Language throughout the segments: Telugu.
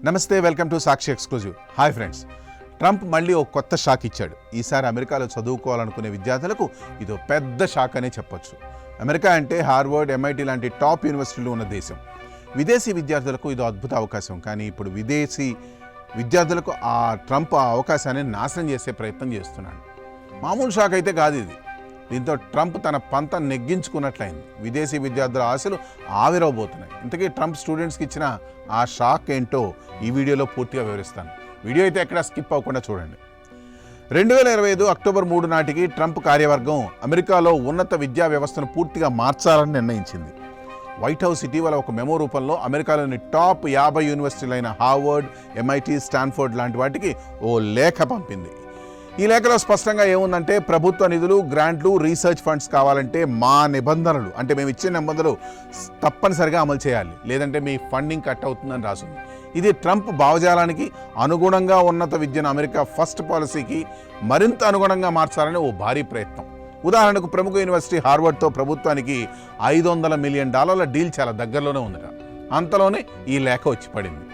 నమస్తే, welcome to Sakshi exclusive. Hi friends, Trump మళ్ళీ ఒక కొత్త షాక్ ఇచ్చాడు. ఈసారి అమెరికాలో చదువుకోవాలనుకునే విద్యార్థులకు ఇదో పెద్ద షాక్ అనే చెప్పొచ్చు. అమెరికా అంటే హార్వర్డ్, MIT లాంటి టాప్ యూనివర్సిటీలు ఉన్న దేశం. విదేశీ విద్యార్థులకు ఇదో అద్భుత అవకాశం. కానీ ఇప్పుడు విదేశీ విద్యార్థులకు ఆ ట్రంప్ ఆ అవకాశాన్ని నాశనం చేసే ప్రయత్నం చేస్తున్నాడు. మామూలు షాక్ అయితే కాదు ఇది. దీంతో ట్రంప్ తన పంత నెగ్గించుకున్నట్లయింది. విదేశీ విద్యార్థుల ఆశలు ఆవిరవబోతున్నాయి. ఇంతకీ ట్రంప్ స్టూడెంట్స్కి ఇచ్చిన ఆ షాక్ ఏంటో ఈ వీడియోలో పూర్తిగా వివరిస్తాను. వీడియో అయితే ఎక్కడా స్కిప్ అవ్వకుండా చూడండి. 2025 అక్టోబర్ 3 నాటికి ట్రంప్ కార్యవర్గం అమెరికాలో ఉన్నత విద్యా వ్యవస్థను పూర్తిగా మార్చాలని నిర్ణయించింది. వైట్ హౌస్ ఇటీవల ఒక మెమో రూపంలో అమెరికాలోని టాప్ 50 యూనివర్సిటీలైన హార్వర్డ్, MIT, స్టాన్ఫోర్డ్ లాంటి వాటికి ఓ లేఖ పంపింది. ఈ లేఖలో స్పష్టంగా ఏముందంటే, ప్రభుత్వ నిధులు, గ్రాంట్లు, రీసెర్చ్ ఫండ్స్ కావాలంటే మా నిబంధనలు, అంటే మేము ఇచ్చే నిబంధనలు తప్పనిసరిగా అమలు చేయాలి, లేదంటే మీ ఫండింగ్ కట్ అవుతుందని రాసింది. ఇది ట్రంప్ భావజాలానికి అనుగుణంగా ఉన్నత విద్యను అమెరికా ఫస్ట్ పాలసీకి మరింత అనుగుణంగా మార్చాలని ఓ భారీ ప్రయత్నం. ఉదాహరణకు ప్రముఖ యూనివర్సిటీ హార్వర్డ్తో ప్రభుత్వానికి $500 మిలియన్ డీల్ చాలా దగ్గరలోనే ఉందట. అంతలోనే ఈ లేఖ వచ్చి పడింది.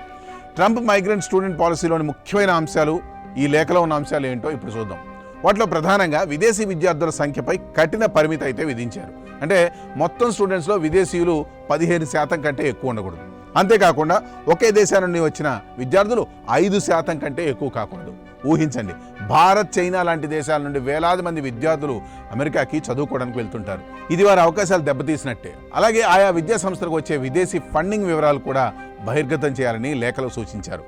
ట్రంప్ మైగ్రెంట్ స్టూడెంట్ పాలసీలోని ముఖ్యమైన అంశాలు, ఈ లేఖలో ఉన్న అంశాలు ఏంటో ఇప్పుడు చూద్దాం. వాటిలో ప్రధానంగా విదేశీ విద్యార్థుల సంఖ్యపై కఠిన పరిమితి అయితే విధించారు. అంటే మొత్తం స్టూడెంట్స్లో విదేశీయులు 15% కంటే ఎక్కువ ఉండకూడదు. అంతేకాకుండా ఒకే దేశం నుండి వచ్చిన విద్యార్థులు 5% కంటే ఎక్కువ కాకూడదు. ఊహించండి, భారత్, చైనా లాంటి దేశాల నుండి వేలాది మంది విద్యార్థులు అమెరికాకి చదువుకోవడానికి వెళ్తుంటారు. ఇది వారి అవకాశాలు దెబ్బతీసినట్టే. అలాగే ఆయా విద్యా సంస్థలకు వచ్చే విదేశీ ఫండింగ్ వివరాలు కూడా బహిర్గతం చేయాలని లేఖలో సూచించారు.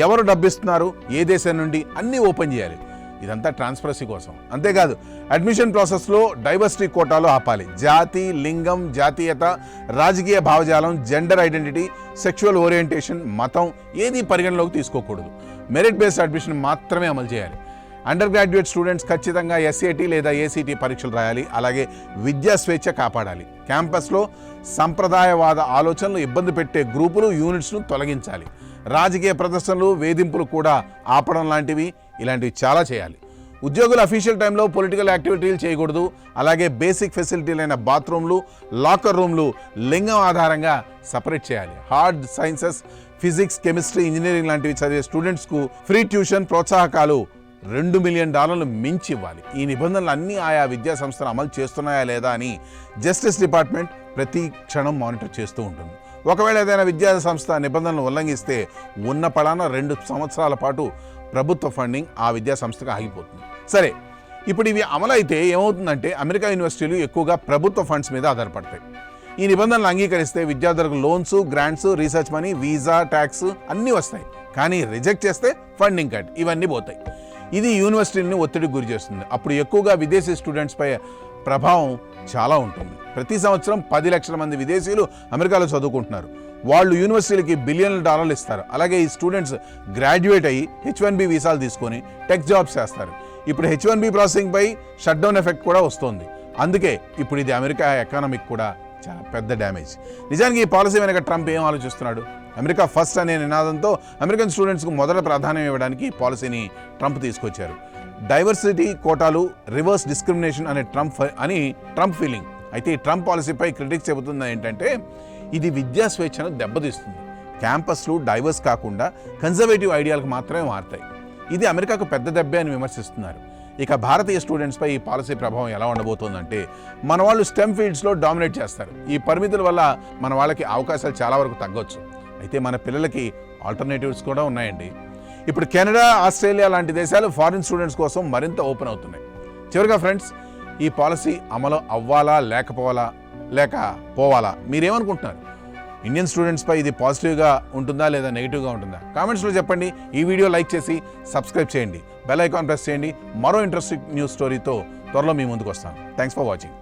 ఎవరు డబ్బిస్తున్నారు, ఏ దేశం నుండి, అన్నీ ఓపెన్ చేయాలి. ఇదంతా ట్రాన్స్పరసీ కోసం. అంతేకాదు, అడ్మిషన్ ప్రాసెస్లో డైవర్సిటీ కోటాలు ఆపాలి. జాతి, లింగం, జాతీయత, రాజకీయ భావజాలం, జెండర్ ఐడెంటిటీ, సెక్షువల్ ఓరియంటేషన్, మతం ఏది పరిగణలోకి తీసుకోకూడదు. మెరిట్ బేస్డ్ అడ్మిషన్ మాత్రమే అమలు చేయాలి. అండర్ గ్రాడ్యుయేట్ స్టూడెంట్స్ ఖచ్చితంగా SAT లేదా ACT పరీక్షలు రాయాలి. అలాగే విద్యా స్వేచ్ఛ కాపాడాలి. క్యాంపస్లో సంప్రదాయవాద ఆలోచనలు ఇబ్బంది పెట్టే గ్రూపులు, యూనిట్స్ను తొలగించాలి. రాజకీయ ప్రదర్శనలు, వేధింపులు కూడా ఆపడం లాంటివి, ఇలాంటివి చాలా చేయాలి. ఉద్యోగులు అఫీషియల్ టైంలో పొలిటికల్ యాక్టివిటీలు చేయకూడదు. అలాగే బేసిక్ ఫెసిలిటీలైన బాత్రూమ్లు, లాకర్ రూమ్లు లింగం ఆధారంగా సపరేట్ చేయాలి. Hard sciences, physics, chemistry, engineering లాంటివి చదివే స్టూడెంట్స్కు ఫ్రీ ట్యూషన్ ప్రోత్సాహకాలు $2 మిలియన్ మించి ఇవ్వాలి. ఈ నిబంధనలు అన్నీ ఆయా విద్యా సంస్థలు అమలు చేస్తున్నాయా లేదా అని జస్టిస్ డిపార్ట్మెంట్ ప్రతి క్షణం మానిటర్ చేస్తూ ఉంటుంది. ఒకవేళ ఏదైనా విద్యా సంస్థ నిబంధనలు ఉల్లంఘిస్తే ఉన్న పలానా 2 సంవత్సరాల పాటు ప్రభుత్వ ఫండింగ్ ఆ విద్యా సంస్థకు ఆగిపోతుంది. సరే, ఇప్పుడు ఇవి అమలైతే ఏమవుతుందంటే, అమెరికా యూనివర్సిటీలు ఎక్కువగా ప్రభుత్వ ఫండ్స్ మీద ఆధారపడతాయి. ఈ నిబంధనలు అంగీకరిస్తే విద్యార్థులకు loans, grants, research money, visa, tax అన్నీ వస్తాయి. కానీ రిజెక్ట్ చేస్తే ఫండింగ్ కట్, ఇవన్నీ పోతాయి. ఇది యూనివర్సిటీని ఒత్తిడికి గురి చేస్తుంది. అప్పుడు ఎక్కువగా విదేశీ స్టూడెంట్స్పై ప్రభావం చాలా ఉంటుంది. ప్రతి సంవత్సరం 10 లక్షల మంది విదేశీయులు అమెరికాలో చదువుకుంటున్నారు. వాళ్ళు యూనివర్సిటీలకి $బిలియన్ల ఇస్తారు. అలాగే ఈ స్టూడెంట్స్ గ్రాడ్యుయేట్ అయ్యి H-1B వీసాలు తీసుకొని టెక్ జాబ్స్ చేస్తారు. ఇప్పుడు H-1B ప్రాసెసింగ్పై షట్డౌన్ ఎఫెక్ట్ కూడా వస్తుంది. అందుకే ఇప్పుడు ఇది అమెరికా ఎకానమీకి కూడా చాలా పెద్ద డ్యామేజ్. నిజానికి ఈ పాలసీ వెనక ట్రంప్ ఏం ఆలోచిస్తున్నాడు? అమెరికా ఫస్ట్ అనే నినాదంతో అమెరికన్ స్టూడెంట్స్కు మొదట ప్రాధాన్యం ఇవ్వడానికి ఈ పాలసీని ట్రంప్ తీసుకొచ్చారు. డైవర్సిటీ కోటాలు, రివర్స్ డిస్క్రిమినేషన్ అనే ట్రంప్ ఫీలింగ్. అయితే ఈ ట్రంప్ పాలసీపై క్రిటిక్స్ చెబుతుంది ఏంటంటే, ఇది విద్యా స్వేచ్ఛను దెబ్బతీస్తుంది. క్యాంపస్లు డైవర్స్ కాకుండా కన్జర్వేటివ్ ఐడియాలకు మాత్రమే మారుతాయి. ఇది అమెరికాకు పెద్ద దెబ్బే అని విమర్శిస్తున్నారు. ఇక భారతీయ స్టూడెంట్స్పై ఈ పాలసీ ప్రభావం ఎలా ఉండబోతోందంటే, మన వాళ్ళు స్టెమ్ ఫీల్డ్స్లో డామినేట్ చేస్తారు. ఈ పరిమితుల వల్ల మన వాళ్ళకి అవకాశాలు చాలా వరకు తగ్గొచ్చు. అయితే మన పిల్లలకి ఆల్టర్నేటివ్స్ కూడా ఉన్నాయండి. ఇప్పుడు కెనడా, ఆస్ట్రేలియా లాంటి దేశాలు ఫారిన్ స్టూడెంట్స్ కోసం మరింత ఓపెన్ అవుతున్నాయి. చివరిగా ఫ్రెండ్స్, ఈ పాలసీ అమలు అవ్వాలా లేక పోవాలా, మీరేమనుకుంటున్నారు? ఇండియన్ స్టూడెంట్స్పై ఇది పాజిటివ్గా ఉంటుందా లేదా నెగిటివ్గా ఉంటుందా? కామెంట్స్లో చెప్పండి. ఈ వీడియో లైక్ చేసి సబ్స్క్రైబ్ చేయండి. బెల్ ఐకాన్ ప్రెస్ చేయండి. మరో ఇంట్రెస్టింగ్ న్యూస్ స్టోరీతో త్వరలో మీ ముందుకు వస్తాను. Thanks for watching.